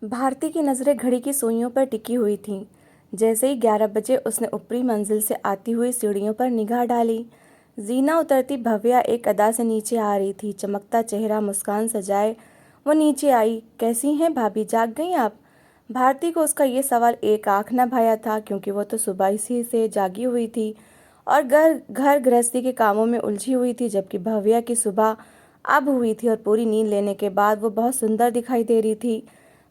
भारती की नज़रें घड़ी की सुइयों पर टिकी हुई थीं। जैसे ही 11 बजे उसने ऊपरी मंजिल से आती हुई सीढ़ियों पर निगाह डाली। जीना उतरती भव्या एक अदा से नीचे आ रही थी। चमकता चेहरा मुस्कान सजाए वो नीचे आई। कैसी हैं भाभी, जाग गई आप? भारती को उसका ये सवाल एक आँख न भाया था, क्योंकि वो तो सुबह ही से जागी हुई थी और घर घर गृहस्थी के कामों में उलझी हुई थी, जबकि भव्या की सुबह अब हुई थी और पूरी नींद लेने के बाद वो बहुत सुंदर दिखाई दे रही थी।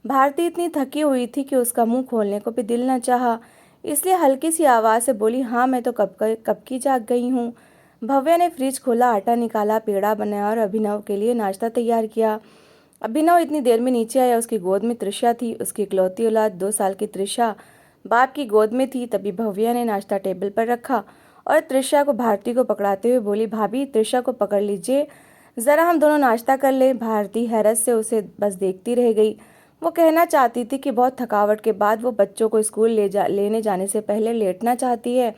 भारती इतनी थकी हुई थी कि उसका मुंह खोलने को भी दिल न चाहा, इसलिए हल्की सी आवाज़ से बोली, हाँ मैं तो कब की जाग गई हूँ। भव्या ने फ्रिज खोला, आटा निकाला, पेड़ा बनाया और अभिनव के लिए नाश्ता तैयार किया। अभिनव इतनी देर में नीचे आया। उसकी गोद में त्रिशा थी, उसकी इकलौती औलाद 2 साल की त्रिशा बाप की गोद में थी। तभी भव्या ने नाश्ता टेबल पर रखा और त्रिशा को भारती को पकड़ाते हुए बोली, भाभी त्रिशा को पकड़ लीजिए, ज़रा हम दोनों नाश्ता कर लें। भारती हैरत से उसे बस देखती रह गई। वो कहना चाहती थी कि बहुत थकावट के बाद वो बच्चों को स्कूल लेने जाने से पहले लेटना चाहती है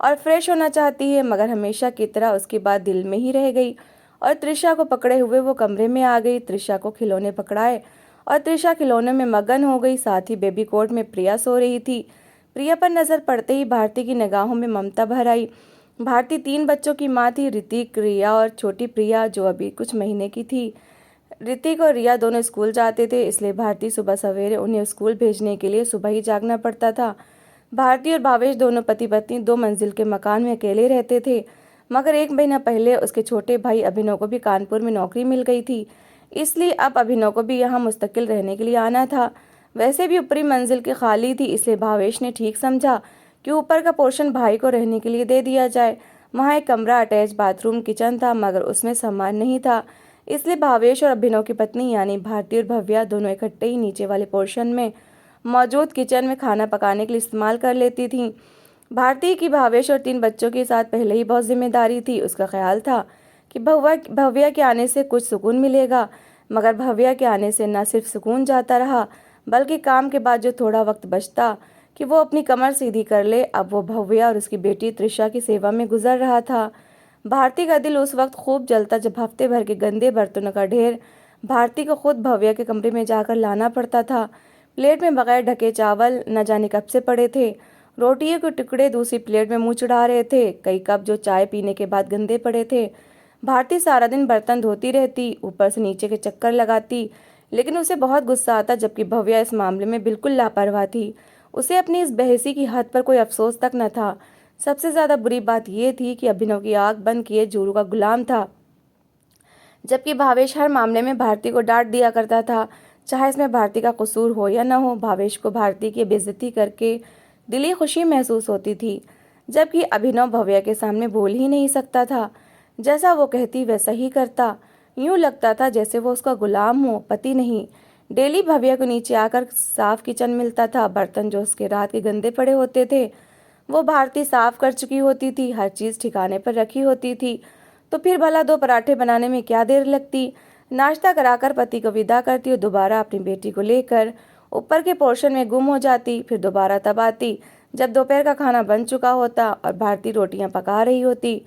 और फ्रेश होना चाहती है, मगर हमेशा की तरह उसकी बात दिल में ही रह गई और त्रिशा को पकड़े हुए वो कमरे में आ गई। त्रिशा को खिलौने पकड़ाए और त्रिशा खिलौने में मगन हो गई। साथ ही बेबी कोट में प्रिया सो रही थी। प्रिया पर नज़र पड़ते ही भारती की निगाहों में ममता भर आई। भारती 3 बच्चों की माँ थी, ऋतिक, रिया और छोटी प्रिया जो अभी कुछ महीने की थी। ऋतिक और रिया दोनों स्कूल जाते थे, इसलिए भारती सुबह सवेरे उन्हें स्कूल भेजने के लिए सुबह ही जागना पड़ता था। भारती और भावेश दोनों पति पत्नी 2 मंजिल के मकान में अकेले रहते थे, मगर 1 महीना पहले उसके छोटे भाई अभिनव को भी कानपुर में नौकरी मिल गई थी, इसलिए अब अभिनव को भी यहाँ मुस्तकिल रहने के लिए आना था। वैसे भी ऊपरी मंजिल की खाली थी, इसलिए भावेश ने ठीक समझा कि ऊपर का पोर्शन भाई को रहने के लिए दे दिया जाए। वहाँ एक कमरा, अटैच बाथरूम, किचन था, मगर उसमें सामान नहीं था, इसलिए भावेश और अभिनव की पत्नी यानी भारती और भव्या दोनों इकट्ठे ही नीचे वाले पोर्शन में मौजूद किचन में खाना पकाने के लिए इस्तेमाल कर लेती थीं। भारती की भावेश और 3 बच्चों के साथ पहले ही बहुत जिम्मेदारी थी। उसका ख्याल था कि भव्या के आने से कुछ सुकून मिलेगा, मगर भव्या के आने से न सिर्फ सुकून जाता रहा, बल्कि काम के बाद जो थोड़ा वक्त बचता कि वो अपनी कमर सीधी कर ले, अब वो भव्या और उसकी बेटी त्रिशा की सेवा में गुजर रहा था। भारती का दिल उस वक्त खूब जलता जब हफ्ते भर के गंदे बर्तनों का ढेर भारती को खुद भव्या के कमरे में जाकर लाना पड़ता था। प्लेट में बगैर ढके चावल न जाने कब से पड़े थे, रोटियों के टुकड़े दूसरी प्लेट में मुंह चढ़ा रहे थे, कई कप जो चाय पीने के बाद गंदे पड़े थे। भारती सारा दिन बर्तन धोती रहती, ऊपर से नीचे के चक्कर लगाती, लेकिन उसे बहुत गुस्सा आता, जबकि भव्या इस मामले में बिल्कुल लापरवाह थी। उसे अपनी इस बहसी की हद पर कोई अफसोस तक न था। सबसे ज्यादा बुरी बात यह थी कि अभिनव की आंख बंद किए जोरू का गुलाम था, जबकि भावेश हर मामले में भारती को डांट दिया करता था, चाहे इसमें भारती का कसूर हो या न हो। भावेश को भारती की बेइज्जती करके दिली खुशी महसूस होती थी, जबकि अभिनव भव्या के सामने बोल ही नहीं सकता था। जैसा वो कहती वैसा ही करता। यूं लगता था जैसे वो उसका गुलाम हो, पति नहीं। डेली भव्या को नीचे आकर साफ किचन मिलता था। बर्तन जो उसके रात के गंदे पड़े होते थे वो भारती साफ कर चुकी होती थी, हर चीज़ ठिकाने पर रखी होती थी। तो फिर भला 2 पराठे बनाने में क्या देर लगती। नाश्ता कराकर पति को विदा करती और दोबारा अपनी बेटी को लेकर ऊपर के पोर्शन में गुम हो जाती। फिर दोबारा तब आती जब दोपहर का खाना बन चुका होता और भारती रोटियां पका रही होती।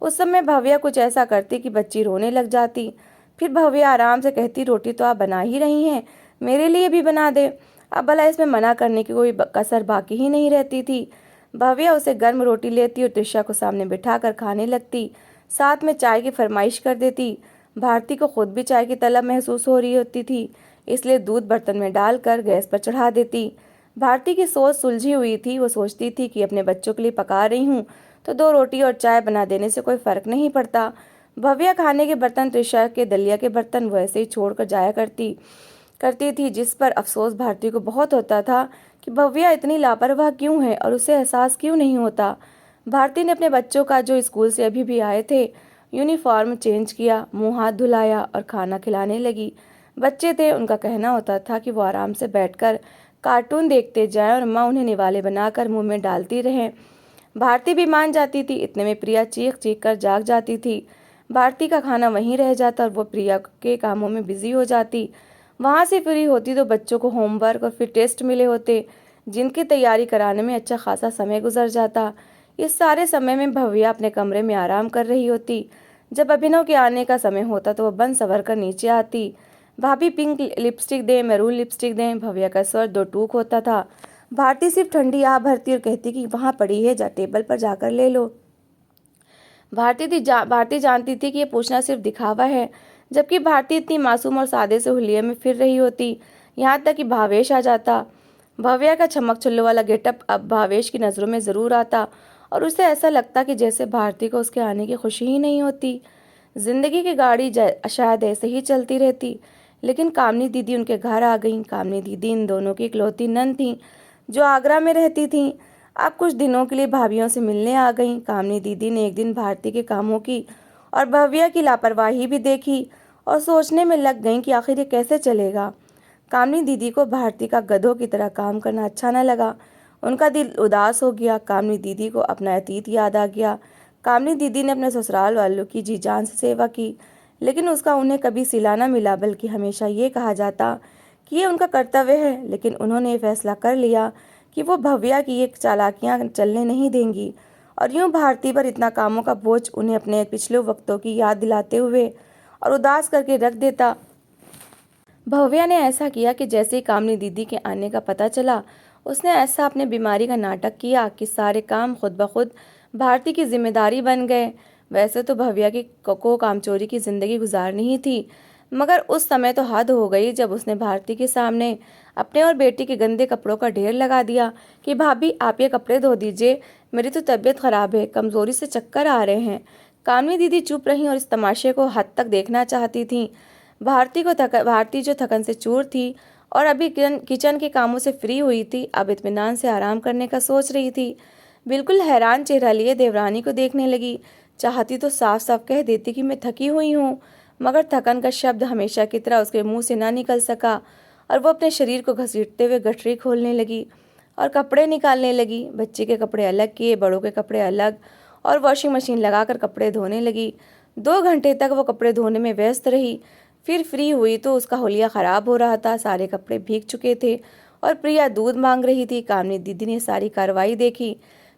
उस समय भव्या कुछ ऐसा करती कि बच्ची रोने लग जाती। फिर भव्या आराम से कहती, रोटी तो आप बना ही रही हैं, मेरे लिए भी बना दे। अब भला इसमें मना करने की कोई कसर बाकी ही नहीं रहती थी। भव्या उसे गर्म रोटी लेती और त्रिशा को सामने बिठाकर खाने लगती, साथ में चाय की फरमाइश कर देती। भारती को खुद भी चाय की तलब महसूस हो रही होती थी, इसलिए दूध बर्तन में डालकर गैस पर चढ़ा देती। भारती की सोच सुलझी हुई थी। वो सोचती थी कि अपने बच्चों के लिए पका रही हूँ तो 2 रोटी और चाय बना देने से कोई फर्क नहीं पड़ता। भव्या खाने के बर्तन, त्रिशा के दलिया के बर्तन वो ऐसे ही छोड़कर जाया करती करती थी, जिस पर अफसोस भारती को बहुत होता था कि भव्या इतनी लापरवाह क्यों है और उसे एहसास क्यों नहीं होता। भारती ने अपने बच्चों का, जो स्कूल से अभी भी आए थे, यूनिफॉर्म चेंज किया, मुंह हाथ धुलाया और खाना खिलाने लगी। बच्चे थे, उनका कहना होता था कि वो आराम से बैठकर कार्टून देखते जाएं और माँ उन्हें निवाले बनाकर मुंह में डालती रहें। भारती भी मान जाती थी। इतने में प्रिया चीख चीख कर जाग जाती थी। भारती का खाना वहीं रह जाता और वो प्रिया के कामों में बिजी हो जाती। वहाँ से फ्री होती तो बच्चों को होमवर्क और फिर टेस्ट मिले होते, जिनकी तैयारी कराने में अच्छा खासा समय गुजर जाता। इस सारे समय में भव्या अपने कमरे में आराम कर रही होती। जब अभिनव के आने का समय होता तो वह बन सवर कर नीचे आती। भाभी पिंक लिपस्टिक दें, मैरून लिपस्टिक दें। भव्या का स्वर दो टूक होता था। भारती सिर्फ ठंडी आह भरती और कहती कि वहाँ पड़ी है, जा टेबल पर जाकर ले लो। भारती जानती थी कि ये पूछना सिर्फ दिखावा है, जबकि भारती इतनी मासूम और सादे से हुलिये में फिर रही होती। यहाँ तक कि भावेश आ जाता। भव्या का छमक छुल्लू वाला गेटअप अब भावेश की नज़रों में ज़रूर आता और उसे ऐसा लगता कि जैसे भारती को उसके आने की खुशी ही नहीं होती। जिंदगी की गाड़ी शायद ऐसे ही चलती रहती। लेकिन कामनी दीदी उनके घर आ गईं। कामनी दीदी इन दोनों की इकलौती नंद थीं जो आगरा में रहती थीं। अब कुछ दिनों के लिए भाभीियों से मिलने आ गईं। कामनी दीदी ने एक दिन भारती के कामों की और भव्या की लापरवाही भी देखी और सोचने में लग गईं कि आखिर ये कैसे चलेगा। कामनी दीदी को भारती का गधों की तरह काम करना अच्छा न लगा। उनका दिल उदास हो गया। कामनी दीदी को अपना अतीत याद आ गया। कामनी दीदी ने अपने ससुराल वालों की जी जान से सेवा की, लेकिन उसका उन्हें कभी सिला न मिला, बल्कि हमेशा ये कहा जाता कि ये उनका कर्तव्य है। लेकिन उन्होंने ये फैसला कर लिया कि वो भव्या की ये चालाकियाँ चलने नहीं देंगी और यूँ भारती पर इतना कामों का बोझ उन्हें अपने पिछले वक्तों की याद दिलाते हुए और उदास करके रख देता। भव्या ने ऐसा किया कि जैसे ही कामनी दीदी के आने का पता चला, उसने ऐसा अपने बीमारी का नाटक किया कि सारे काम खुद ब खुद भारती की जिम्मेदारी बन गए। वैसे तो भव्या की को कामचोरी की ज़िंदगी गुजारनी ही थी, मगर उस समय तो हद हो गई जब उसने भारती के सामने अपने और बेटी के गंदे कपड़ों का ढेर लगा दिया कि भाभी आप ये कपड़े धो दीजिए, मेरी तो तबीयत ख़राब है, कमज़ोरी से चक्कर आ रहे हैं। कामनी दीदी चुप रहीं और इस तमाशे को हद तक देखना चाहती थीं। भारती जो थकन से चूर थी और अभी किचन के कामों से फ्री हुई थी, अब इत्मीनान से आराम करने का सोच रही थी। बिल्कुल हैरान चेहरा लिए देवरानी को देखने लगी। चाहती तो साफ साफ कह देती कि मैं थकी हुई हूँ, मगर थकन का शब्द हमेशा की तरह उसके मुंह से ना निकल सका और वो अपने शरीर को घसीटते हुए गठरी खोलने लगी और कपड़े निकालने लगी। बच्चे के कपड़े अलग किए, बड़ों के कपड़े अलग, और वॉशिंग मशीन लगाकर कपड़े धोने लगी। 2 घंटे तक वो कपड़े धोने में व्यस्त रही। फिर फ्री हुई तो उसका हुलिया ख़राब हो रहा था, सारे कपड़े भीग चुके थे और प्रिया दूध मांग रही थी। कामनी दीदी ने सारी कार्रवाई देखी।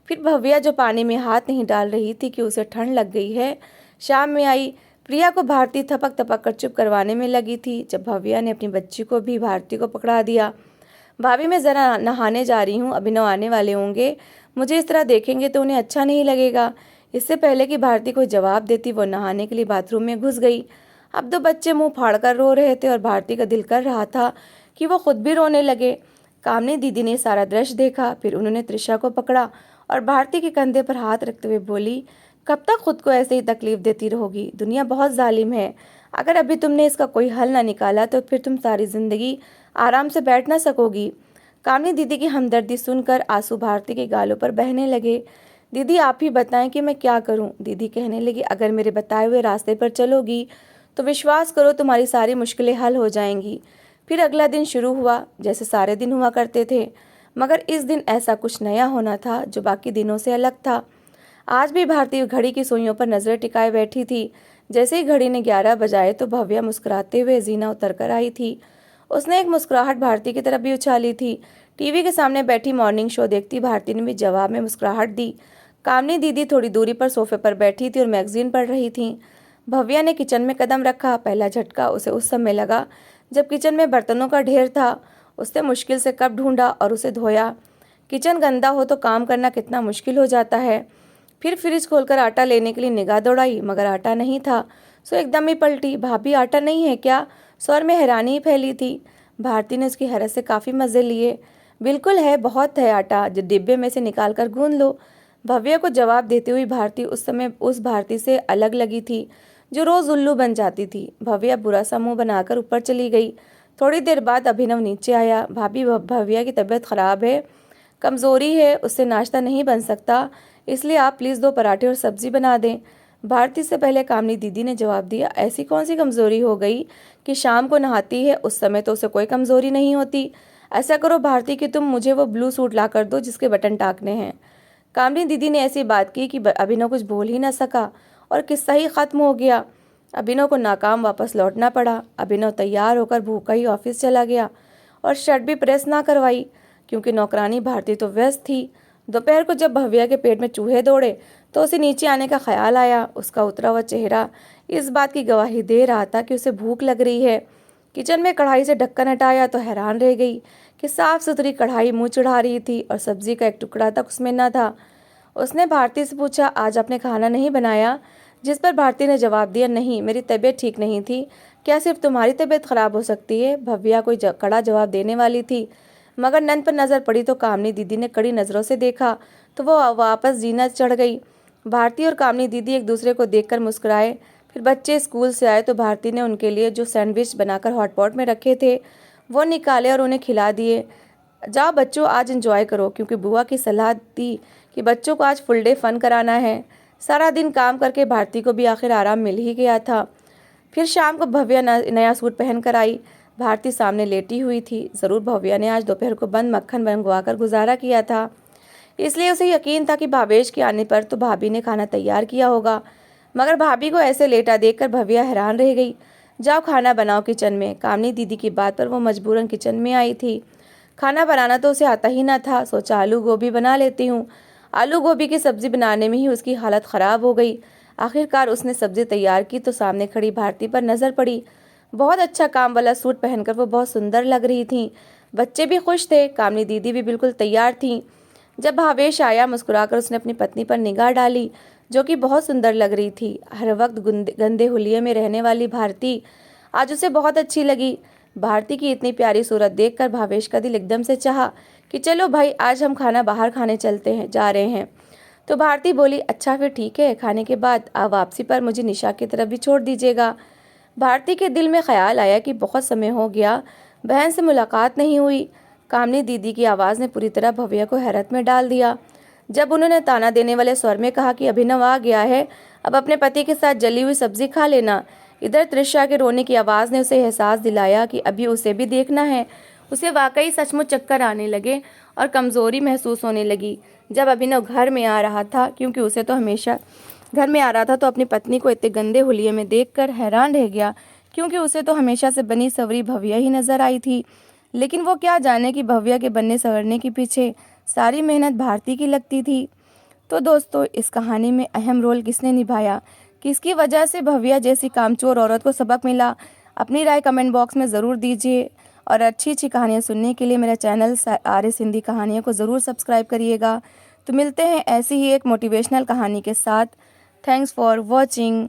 फिर भव्या जो पानी में हाथ नहीं डाल रही थी कि उसे ठंड लग गई है, शाम में आई। प्रिया को भारती थपक थपक कर चुप करवाने में लगी थी जब भव्या ने अपनी बच्ची को भी भारती को पकड़ा दिया। भाभी मैं ज़रा नहाने जा रही हूँ, अभिनव आने वाले होंगे, मुझे इस तरह देखेंगे तो उन्हें अच्छा नहीं लगेगा। इससे पहले कि भारती कोई जवाब देती, वो नहाने के लिए बाथरूम में घुस गई। अब 2 बच्चे मुंह फाड़कर रो रहे थे और भारती का दिल कर रहा था कि वो खुद भी रोने लगे। कामनी दीदी ने सारा दृश्य देखा। फिर उन्होंने त्रिशा को पकड़ा और भारती के कंधे पर हाथ रखते हुए बोली, कब तक खुद को ऐसे ही तकलीफ देती रहोगी? दुनिया बहुत जालिम है। अगर अभी तुमने इसका कोई हल ना निकाला तो फिर तुम सारी जिंदगी आराम से बैठ ना सकोगी। कामनी दीदी की हमदर्दी सुनकर आंसू भारती के गालों पर बहने लगे। दीदी आप ही बताएं कि मैं क्या करूं? दीदी कहने लगी, अगर मेरे बताए हुए रास्ते पर चलोगी तो विश्वास करो तुम्हारी सारी मुश्किलें हल हो जाएंगी। फिर अगला दिन शुरू हुआ जैसे सारे दिन हुआ करते थे, मगर इस दिन ऐसा कुछ नया होना था जो बाकी दिनों से अलग था। आज भी भारती घड़ी की सुइयों पर नजरें टिकाए बैठी थी। जैसे ही घड़ी ने 11 बजाए तो भव्या मुस्कुराते हुए जीना उतर कर आई थी। उसने एक मुस्कुराहट भारती की तरफ भी उछाली थी। टीवी के सामने बैठी मॉर्निंग शो देखती भारती ने भी जवाब में मुस्कुराहट दी। कामनी दीदी थोड़ी दूरी पर सोफे पर बैठी थी और मैगजीन पढ़ रही थी। भव्या ने किचन में कदम रखा। पहला झटका उसे उस समय लगा जब किचन में बर्तनों का ढेर था। उसने मुश्किल से कप ढूंढा और उसे धोया। किचन गंदा हो तो काम करना कितना मुश्किल हो जाता है। फिर फ्रिज खोलकर आटा लेने के लिए निगाह दौड़ाई, मगर आटा नहीं था। सो एकदम ही पलटी, भाभी आटा नहीं है क्या? स्वर में हैरानी ही फैली थी। भारती ने उसकी हैरत से काफ़ी मज़े लिए। बिल्कुल है, बहुत है आटा, जो डिब्बे में से निकाल कर गूंद लो। भव्या को जवाब देते हुए भारती उस समय उस भारती से अलग लगी थी जो रोज़ उल्लू बन जाती थी। भव्या बुरा सा मुँह बनाकर ऊपर चली गई। थोड़ी देर बाद अभिनव नीचे आया। भाभी भव्या की तबीयत ख़राब है, कमज़ोरी है, उससे नाश्ता नहीं बन सकता, इसलिए आप प्लीज़ 2 पराठे और सब्ज़ी बना दें। भारती से पहले कामनी दीदी ने जवाब दिया, ऐसी कौन सी कमज़ोरी हो गई कि शाम को नहाती है? उस समय तो उसे कोई कमज़ोरी नहीं होती। ऐसा करो भारती कि तुम मुझे वो ब्लू सूट ला कर दो जिसके बटन टाकने हैं। कामनी दीदी ने ऐसी बात की कि अभिनव कुछ बोल ही ना सका और किस्सा ही ख़त्म हो गया। अभिनव को नाकाम वापस लौटना पड़ा। अभिनव तैयार होकर भूखा ही ऑफिस चला गया और शर्ट भी प्रेस ना करवाई, क्योंकि नौकरानी भारती तो व्यस्त थी। दोपहर को जब भव्या के पेट में चूहे दौड़े तो उसे नीचे आने का ख्याल आया। उसका उतरा हुआ चेहरा इस बात की गवाही दे रहा था कि उसे भूख लग रही है। किचन में कढ़ाई से ढक्कन हटाया तो हैरान रह गई कि साफ सुथरी कढ़ाई मुंह चढ़ा रही थी और सब्जी का एक टुकड़ा तक उसमें न था। उसने भारती से पूछा, आज आपने खाना नहीं बनाया? जिस पर भारती ने जवाब दिया, नहीं, मेरी तबीयत ठीक नहीं थी। क्या सिर्फ तुम्हारी तबीयत खराब हो सकती है? भव्या कोई कड़ा जवाब देने वाली थी, मगर नंद पर नजर पड़ी तो कामनी दीदी ने कड़ी नजरों से देखा तो वो वापस जीना चढ़ गई। भारती और कामनी दीदी एक दूसरे को देखकर मुस्कुराए। फिर बच्चे स्कूल से आए तो भारती ने उनके लिए जो सैंडविच बनाकर हॉटपॉट में रखे थे वो निकाले और उन्हें खिला दिए। जाओ बच्चों, आज एंजॉय करो, क्योंकि बुआ की सलाह दी कि बच्चों को आज फुल डे फन कराना है। सारा दिन काम करके भारती को भी आखिर आराम मिल ही गया था। फिर शाम को भव्या नया सूट पहन कर आई। भारती सामने लेटी हुई थी। ज़रूर भव्या ने आज दोपहर को बंद मक्खन मंगवाकर गुजारा किया था, इसलिए उसे यकीन था कि भावेश के आने पर तो भाभी ने खाना तैयार किया होगा। मगर भाभी को ऐसे लेटा देखकर भव्या हैरान रह गई। जाओ खाना बनाओ किचन में। कामनी दीदी की बात पर वो मजबूरन किचन में आई थी। खाना बनाना तो उसे आता ही ना था। सोचा आलू गोभी बना लेती हूँ। आलू गोभी की सब्जी बनाने में ही उसकी हालत ख़राब हो गई। आखिरकार उसने सब्जी तैयार की तो सामने खड़ी भारती पर नज़र पड़ी। बहुत अच्छा काम वाला सूट पहनकर वो बहुत सुंदर लग रही थी। बच्चे भी खुश थे, कामनी दीदी भी बिल्कुल तैयार थी। जब भावेश आया, मुस्कुराकर उसने अपनी पत्नी पर निगाह डाली, जो कि बहुत सुंदर लग रही थी। हर वक्त गंदे हुलिये में रहने वाली भारती आज उसे बहुत अच्छी लगी। भारती की इतनी प्यारी सूरत देखकर भावेश का दिल एकदम से चाहा कि चलो भाई, आज हम खाना बाहर खाने जा रहे हैं। तो भारती बोली, अच्छा फिर ठीक है, खाने के बाद वापसी पर मुझे निशा की तरफ भी छोड़ दीजिएगा। भारती के दिल में ख्याल आया कि बहुत समय हो गया बहन से मुलाकात नहीं हुई। कामनी दीदी की आवाज़ ने पूरी तरह भव्या को हैरत में डाल दिया। जब उन्होंने ताना देने वाले स्वर में कहा कि अभिनव आ गया है, अब अपने पति के साथ जली हुई सब्जी खा लेना। इधर त्रिशा के रोने की आवाज़ ने उसे एहसास दिलाया कि अभी उसे भी देखना है। उसे वाकई सचमुच चक्कर आने लगे और कमज़ोरी महसूस होने लगी। जब अभिनव घर में आ रहा था, क्योंकि उसे तो हमेशा घर में आ रहा था, तो अपनी पत्नी को इतने गंदे हुलिये में देखकर हैरान रह गया, क्योंकि उसे तो हमेशा से बनी सवरी भव्या ही नजर आई थी। लेकिन वो क्या जाने कि भव्या के बनने संवरने के पीछे सारी मेहनत भारती की लगती थी। तो दोस्तों, इस कहानी में अहम रोल किसने निभाया, किसकी वजह से भव्या जैसी कामचोर औरत को सबक मिला? अपनी राय कमेंट बॉक्स में ज़रूर दीजिए और अच्छी अच्छी कहानियाँ सुनने के लिए मेरा चैनल RS हिंदी कहानियों को ज़रूर सब्सक्राइब करिएगा। तो मिलते हैं ऐसी ही एक मोटिवेशनल कहानी के साथ। Thanks for watching.